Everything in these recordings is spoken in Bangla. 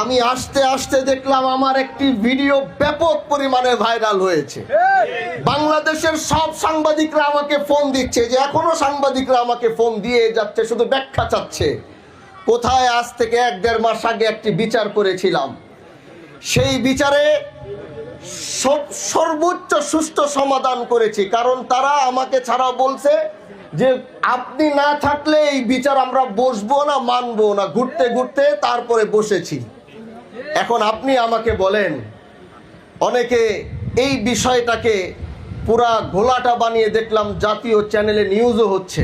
আমি আসতে আসতে দেখলাম আমার একটি ভিডিও ব্যাপক পরিমাণে ভাইরাল হয়েছে। বাংলাদেশের সব সাংবাদিকরা আমাকে ফোন দিচ্ছে, যে এখনো সাংবাদিকরা আমাকে ফোন দিয়ে যাচ্ছে, শুধু ব্যাখ্যা চাচ্ছে কোথায়। আজ থেকে 1-1.5 মাস আগে একটি বিচার করেছিলাম, সেই বিচারে সর্বোচ্চ সুষ্ঠু সমাধান করেছি। কারণ তারা আমাকে ছাড়া বলছে যে আপনি না থাকলে এই বিচার আমরা বসবো না, মানবো না। ঘুরতে ঘুরতে তারপরে বসেছি। এখন আপনি আমাকে বলেন, অনেকে এই বিষয়টাকে পুরা ঘোলাটা বানিয়ে দেখলাম জাতীয় চ্যানেলে নিউজও হচ্ছে।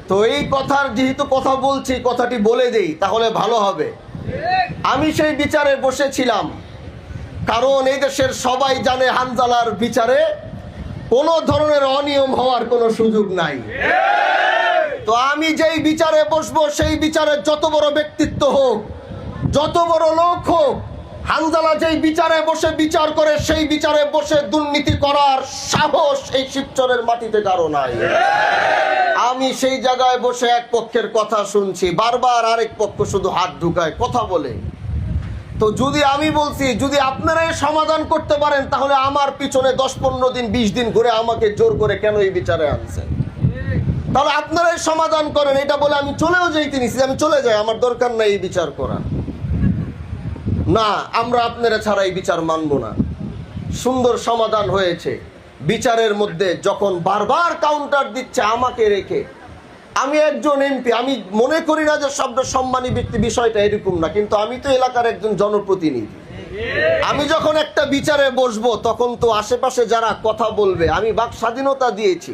তো এই কথার যেহেতু কথা বলছি, কথাটি বলে দেই তাহলে ভালো হবে। আমি সেই বিচারে বসেছিলাম, কারণ এই দেশের সবাই জানে হানজালার বিচারে কোনো ধরনের অনিয়ম হওয়ার কোনো সুযোগ নাই। তো আমি যেই বিচারে বসবো, সেই বিচারে যত বড় ব্যক্তিত্ব হোক, যত বড় লোক হোক, হানজালা যেই বিচারে বসে বিচার করে, সেই বিচারে বসে দুর্নীতি করার সাহস এই শিবচরের মাটিতে কারো নাই। আমি সেই জায়গায় বসে এক পক্ষের কথা শুনছি, বারবার আরেক পক্ষ শুধু হাত ঢুকায়, কথা বলে। তো যদি আমি বলছি যদি আপনারাই সমাধান করতে পারেন, তাহলে আমার পিছনে 10-15 দিন 20 দিন ঘুরে আমাকে জোর করে কেন এই বিচারে আনছেন? তাহলে আপনারাই সমাধান করেন। এটা বলে আমি চলেও যাইতে নিছি, আমি চলে যাই, আমার দরকার নাই এই বিচার করা। না, আমরা আপনারা ছাড়া এই বিচার মানব না। সুন্দর সমাধান হয়েছে বিচারের মধ্যে। যখন বারবার কাউন্টার দিচ্ছে আমাকে রেখে, আমি একজন এমপি, আমি মনে করি না যে শব্দ সম্মানী ব্যক্তি, বিষয়টা এরকম না, কিন্তু আমি তো এলাকার একজন জনপ্রতিনিধি। আমি যখন একটা বিচারে বসবো, তখন তো আশেপাশে যারা কথা বলবে, আমি বাক স্বাধীনতা দিয়েছি।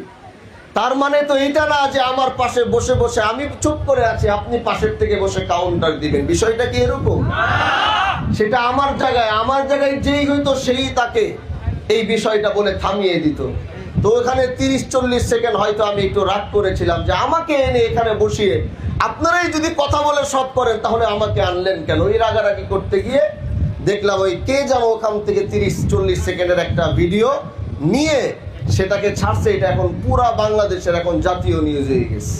তার মানে তো এটা না যে আমার পাশে বসে বসে আমি চুপ করে আছি, আপনি পাশের থেকে বসে কাউন্টার দিবেন। বিষয়টা কি এরকম? সেটা আমার জায়গায় যেই হইতো সেই তাকে এই বিষয়টা বলে থামিয়ে দিত। তো ওখানে 30-40 সেকেন্ড হয়তো আমি একটু রাগ করেছিলাম যে আমাকে এনে এখানে বসিয়ে আপনারাই যদি কথা বলে সব করেন, তাহলে আমাকে আনলেন কেন? এই রাগারাগি করতে গিয়ে দেখলাম ওই কে যেন ওখান থেকে 30-40 সেকেন্ডের একটা ভিডিও নিয়ে সেটাকে ছাড়ছে। এটা এখন পুরা বাংলাদেশের এখন জাতীয় নিউজ হয়ে গেছে।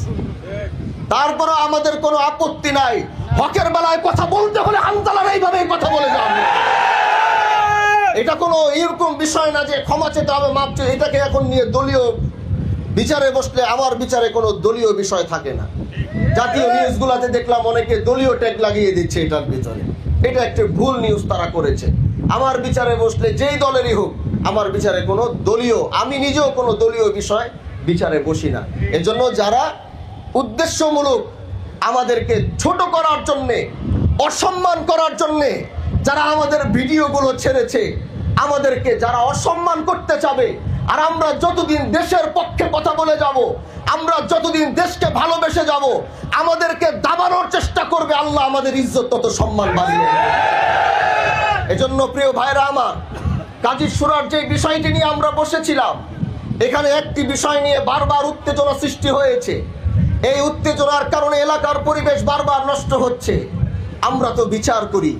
তারপরে আমাদের কোনো আপত্তি নাই। হকের বেলায় কথা বলতে হলে হানজালার এইভাবে কথা বলে যান। এটা কোনো এরকম বিষয় না যে ক্ষমা চেতে হবে, মাপ চেয়ে। এটাকে এখন নিয়ে দলীয় বিচারে বসলে আমার বিচারে কোনো দলীয় বিষয় থাকে না। জাতীয় নিউজগুলোতে দেখলাম অনেকে দলীয় ট্যাগ লাগিয়ে দিচ্ছে এটার ভিতরে। এটা একটা ভুল নিউজ তারা করেছে। আমার বিচারে বসলে যেই দলেরই হোক, আমার বিচারে কোনো দলীয়, আমি নিজেও কোনো দলীয় বিষয় বিচারে বসি না। এজন্য যারা উদ্দেশ্যমূলক আমাদেরকে ছোট করার জন্যে, অসম্মান করার জন্যে যারা আমাদের ভিডিওগুলো ছেড়েছে, আমাদেরকে যারা অসম্মান করতে চাবে, আর আমরা যতদিন দেশের পক্ষে কথা বলে যাব, আমরা যতদিন দেশকে ভালোবেসে যাব, আমাদেরকে দাবানোর চেষ্টা করবে, আল্লাহ আমাদের ইজ্জত তত সম্মান বাড়িয়ে দেবে। এজন্য প্রিয় ভাইরা আমার, কাজী সুরার যে বিষয়টি নিয়ে আমরা বসেছিলাম, এখানে একটি বিষয় নিয়ে বারবার উত্তেজনা সৃষ্টি হয়েছে। এই উত্তেজনার কারণে এলাকার পরিবেশ বারবার নষ্ট হচ্ছে। আমরা তো বিচার করি,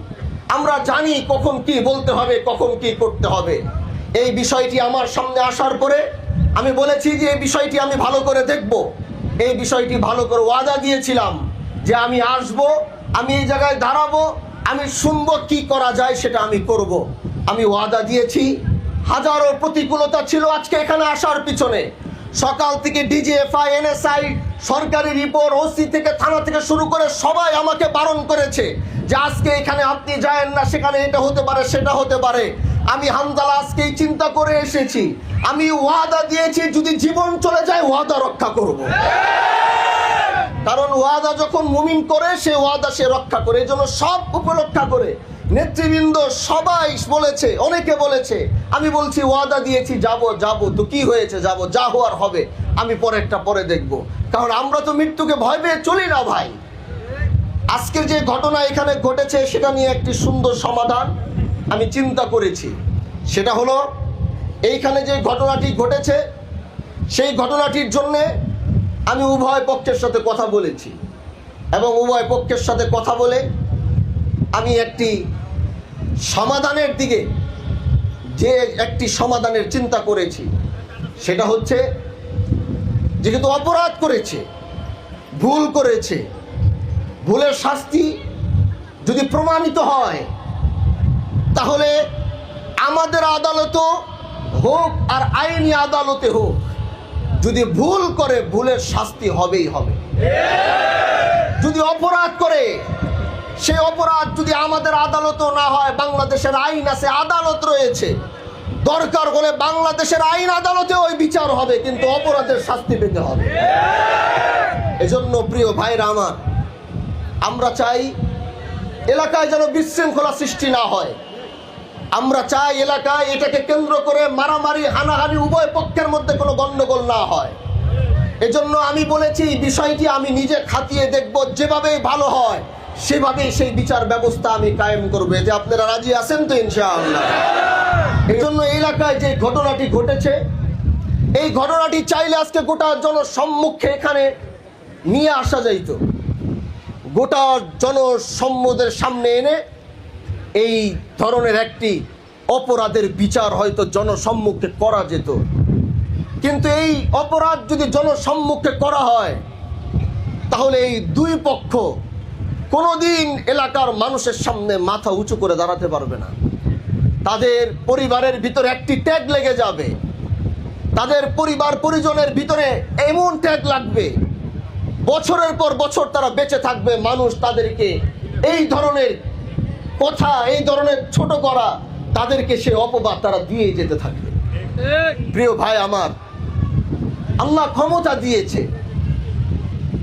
আমরা জানি কখন কি বলতে হবে, কখন কি করতে হবে। এই বিষয়টি আমার সামনে আসার পরে আমি বলেছি যে এই বিষয়টি আমি ভালো করে দেখব। এই বিষয়টি ভালো করে ওয়াদা দিয়েছিলাম যে আমি আসব, আমি এই জায়গায় দাঁড়াবো, আমি শুনবো কি করা যায় সেটা আমি করব। আমি ওয়াদা দিয়েছি। হাজারো প্রতিকূলতা ছিল আজকে এখানে আসার পিছনে। সকাল থেকে ডিজিএফআই, এনএসআই, সরকারি রিপোর্ট, ওসি থেকে থানা থেকে শুরু করে সবাই আমাকে বারণ করেছে যে আজকে এখানে আপনি যায়েন না, সেখানে এটা হতে পারে, সেটা হতে পারে। আমি হানজালা আজকেই চিন্তা করে এসেছি। আমি ওয়াদা দিয়েছি, যদি জীবন চলে যায় ওয়াদা রক্ষা করব। কারণ ওয়াদা যখন মুমিন করে, সে ওয়াদা সে রক্ষা করে। এই জন্য সব উপরক্ষা করে নেতৃবৃন্দ সবাই বলেছে, অনেকে বলেছে, আমি বলছি ওয়াদা দিয়েছি যাব। তো কি হয়েছে, যাব, যা হওয়ার হবে, আমি পরেরটা পরে দেখব। কারণ আমরা তো মৃত্যুকে ভয় পেয়ে চলি না ভাই। আজকের যে ঘটনা এখানে ঘটেছে, সেটা নিয়ে একটি সুন্দর সমাধান আমি চিন্তা করেছি। সেটা হলো, এইখানে যে ঘটনাটি ঘটেছে, সেই ঘটনাটির জন্যে আমি উভয় পক্ষের সাথে কথা বলেছি, এবং উভয় পক্ষের সাথে কথা বলে আমি একটি সমাধানের দিকে, যে একটি সমাধানের চিন্তা করেছি, সেটা হচ্ছে, যেহেতু অপরাধ করেছে, ভুল করেছে, ভুলের শাস্তি যদি প্রমাণিত হয়, তাহলে আমাদের আদালতও হোক আর আইনি আদালতে হোক, যদি ভুল করে ভুলের শাস্তি হবেই হবে। যদি অপরাধ করে, সেই অপরাধ যদি আমাদের আদালতও না হয়, বাংলাদেশের আইন আছে, আদালত রয়েছে, দরকার হলে বাংলাদেশের আইন আদালতে ওই বিচার হবে, কিন্তু অপরাধের শাস্তি পেতে হবে। এজন্য প্রিয় ভাইরা আমার, আমরা চাই এলাকায় যেন বিশৃঙ্খলা সৃষ্টি না হয়। আমরা চাই এলাকায় এটাকে কেন্দ্র করে মারামারি, হানাহানি উভয় পক্ষের মধ্যে কোনো গন্ডগোল না হয়। এজন্য আমি বলেছি, বিষয়টি আমি নিজে খাতিয়ে দেখব, যেভাবেই ভালো হয় সেভাবেই সেই বিচার ব্যবস্থা আমি কায়েম করব। যে আপনারা রাজি আছেন তো ইনশাআল্লাহ? এই জন্য এলাকায় যে ঘটনাটি ঘটেছে, এই ঘটনাটি চাইলে আজকে গোটা জনসম্মুখে এখানে নিয়ে আসা যাইত, গোটা জনসম্মুখের সামনে এনে এই ধরনের একটি অপরাধের বিচার হয়তো জনসম্মুখে করা যেত। কিন্তু এই অপরাধ যদি জনসম্মুখে করা হয়, তাহলে এই দুই পক্ষ কোনোদিন এলাকার মানুষের সামনে মাথা উঁচু করে দাঁড়াতে পারবে না। তাদের পরিবারের ভিতরে একটি ট্যাগ লেগে যাবে, তাদের পরিবার পরিজনের ভিতরে এমন ট্যাগ লাগবে, বছরের পর বছর তারা বেঁচে থাকবে, মানুষ তাদেরকে এই ধরনের কথা, এই ধরনের ছোট করা, তাদেরকে সে অপবাদ তারা দিয়ে যেতে থাকবে। প্রিয় ভাই আমার, আল্লাহ ক্ষমতা দিয়েছে,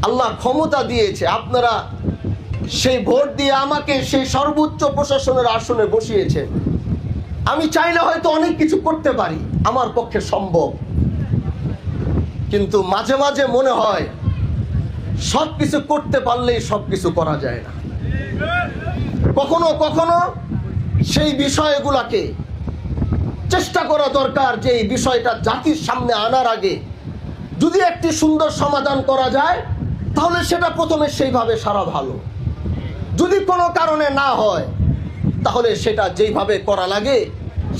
আল্লাহ ক্ষমতা দিয়েছে। আপনারা সেই ভোট দিয়ে আমাকে সেই সর্বোচ্চ প্রশাসনের আসনে বসিয়েছেন। আমি চাইলে হয়তো অনেক কিছু করতে পারি, আমার পক্ষে সম্ভব, কিন্তু মাঝে মাঝে মনে হয় সবকিছু করতে পারলেই সবকিছু করা যায় না। কখনো কখনো সেই বিষয়গুলোকে চেষ্টা করা দরকার, যে এই বিষয়টা জাতির সামনে আনার আগে যদি একটি সুন্দর সমাধান করা যায়, তাহলে সেটা প্রথমে সেইভাবে সারা ভালো। যদি কোনো কারণে না হয়, তাহলে সেটা যেইভাবে করা লাগে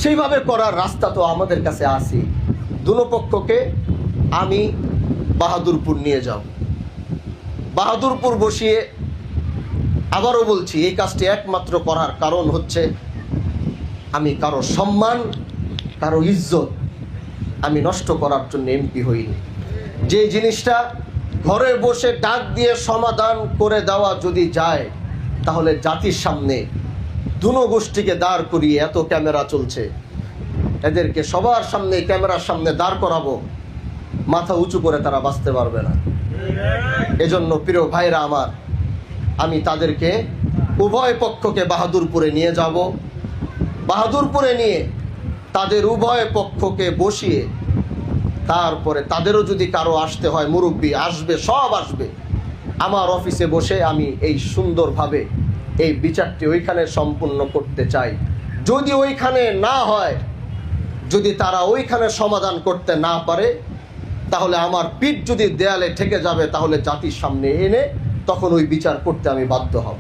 সেইভাবে করার রাস্তা তো আমাদের কাছে আছে। দুনো পক্ষকে আমি বাহাদুরপুর নিয়ে যাব, বাহাদুরপুর বসিয়ে, আবারও বলছি, এই কাজটি একমাত্র করার কারণ হচ্ছে আমি কারো সম্মান, কারো ইজ্জত আমি নষ্ট করার জন্য এমপি হইনি। যে জিনিসটা ঘরে বসে ডাক দিয়ে সমাধান করে দেওয়া যদি যায়, তাহলে জাতির সামনে দুনো গোষ্ঠীকে দাঁড় করিয়ে, এত ক্যামেরা চলছে, এদেরকে সবার সামনে ক্যামেরার সামনে দাঁড় করাবো, মাথা উঁচু করে তারা বাঁচতে পারবে না। এজন্য প্রিয় ভাইরা আমার, আমি তাদেরকে উভয় পক্ষকে বাহাদুরপুরে নিয়ে যাব, বাহাদুরপুরে নিয়ে তাদের উভয় পক্ষকে বসিয়ে, তারপরে তাদেরও যদি কারো আসতে হয়, মুরব্বী আসবে, সব আসবে, আমার অফিসে বসে আমি এই সুন্দরভাবে এই বিচারটি ওইখানে সম্পূর্ণ করতে চাই। যদি ওইখানে না হয়, যদি তারা ওইখানে সমাধান করতে না পারে, তাহলে আমার পিঠ যদি দেয়ালে ঠেকে যাবে, তাহলে জাতির সামনে এনে তখন ওই বিচার করতে আমি বাধ্য হব।